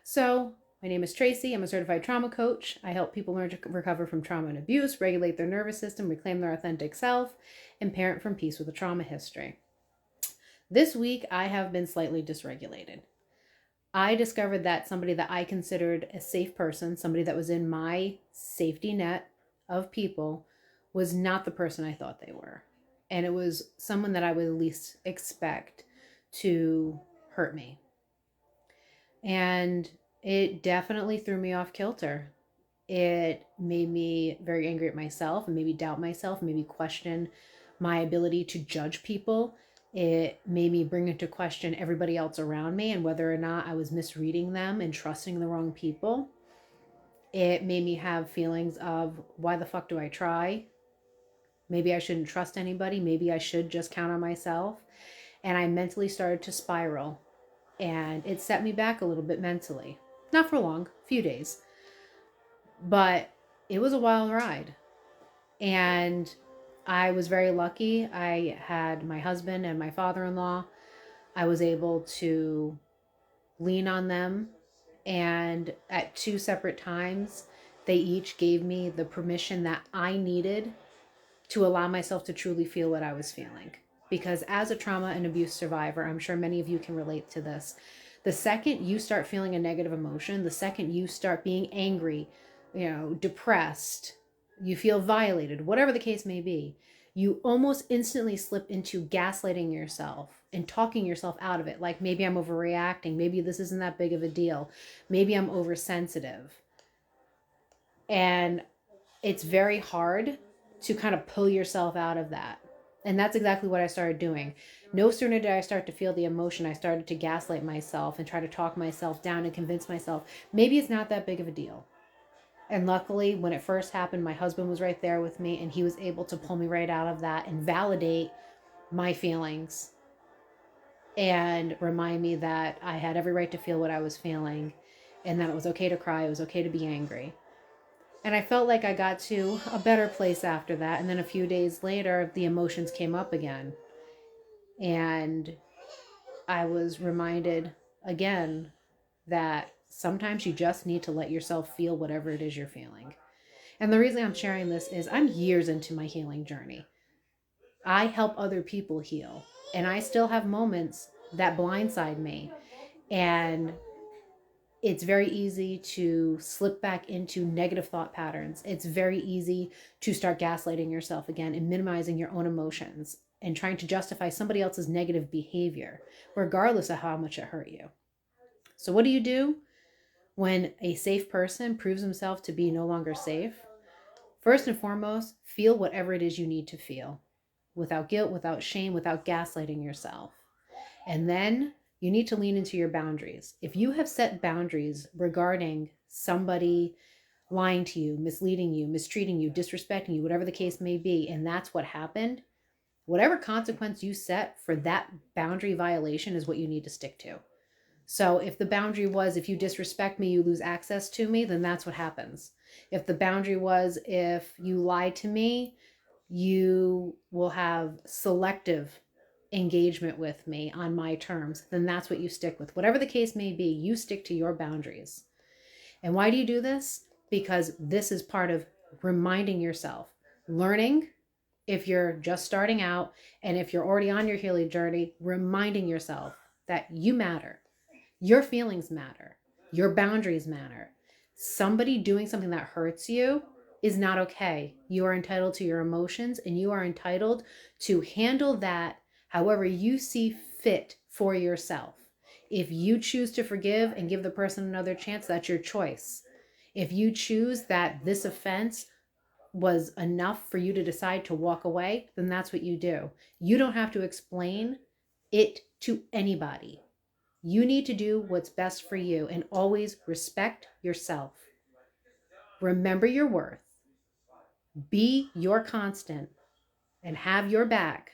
So, my name is Tracy. I'm a certified trauma coach. I help people learn to recover from trauma and abuse, regulate their nervous system, reclaim their authentic self, and parent from peace with a trauma history. This week, I have been slightly dysregulated. I discovered that somebody that I considered a safe person, somebody that was in my safety net of people, was not the person I thought they were. And it was someone that I would at least expect to hurt me. And it definitely threw me off kilter. It made me very angry at myself and maybe doubt myself, maybe question my ability to judge people. It made me bring into question everybody else around me and whether or not I was misreading them and trusting the wrong people. It made me have feelings of, why the fuck do I try? Maybe I shouldn't trust anybody. Maybe I should just count on myself. And I mentally started to spiral. And it set me back a little bit mentally. Not for long, a few days. But it was a wild ride. And I was very lucky. I had my husband and my father-in-law. I was able to lean on them. And at two separate times, they each gave me the permission that I needed to allow myself to truly feel what I was feeling. Because as a trauma and abuse survivor, I'm sure many of you can relate to this. The second you start feeling a negative emotion, the second you start being angry, depressed, you feel violated, whatever the case may be, you almost instantly slip into gaslighting yourself and talking yourself out of it. Like, maybe I'm overreacting. Maybe this isn't that big of a deal. Maybe I'm oversensitive. And it's very hard to kind of pull yourself out of that. And that's exactly what I started doing. No sooner did I start to feel the emotion, I started to gaslight myself and try to talk myself down and convince myself maybe it's not that big of a deal. And luckily, when it first happened, my husband was right there with me and he was able to pull me right out of that and validate my feelings and remind me that I had every right to feel what I was feeling and that it was okay to cry, it was okay to be angry. And I felt like I got to a better place after that. And then a few days later, the emotions came up again. And I was reminded again that sometimes you just need to let yourself feel whatever it is you're feeling. And the reason I'm sharing this is I'm years into my healing journey. I help other people heal. And I still have moments that blindside me. And it's very easy to slip back into negative thought patterns. It's very easy to start gaslighting yourself again and minimizing your own emotions and trying to justify somebody else's negative behavior, regardless of how much it hurt you. So, what do you do when a safe person proves himself to be no longer safe? First and foremost, feel whatever it is you need to feel without guilt, without shame, without gaslighting yourself. And then you need to lean into your boundaries. If you have set boundaries regarding somebody lying to you, misleading you, mistreating you, disrespecting you, whatever the case may be, and that's what happened, whatever consequence you set for that boundary violation is what you need to stick to. So if the boundary was, if you disrespect me, you lose access to me, then that's what happens. If the boundary was, if you lie to me, you will have selective engagement with me on my terms, then that's what you stick with. Whatever the case may be, you stick to your boundaries. And why do you do this? Because this is part of reminding yourself, learning if you're just starting out, and if you're already on your healing journey, reminding yourself that you matter. Your feelings matter. Your boundaries matter. Somebody doing something that hurts you is not okay. You are entitled to your emotions and you are entitled to handle that however you see fit for yourself. If you choose to forgive and give the person another chance, that's your choice. If you choose that this offense was enough for you to decide to walk away, then that's what you do. You don't have to explain it to anybody. You need to do what's best for you and always respect yourself. Remember your worth. Be your constant and have your back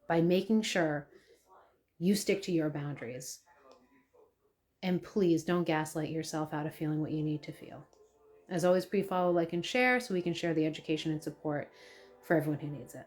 by making sure you stick to your boundaries. And please don't gaslight yourself out of feeling what you need to feel. As always, please follow, like, and share so we can share the education and support for everyone who needs it.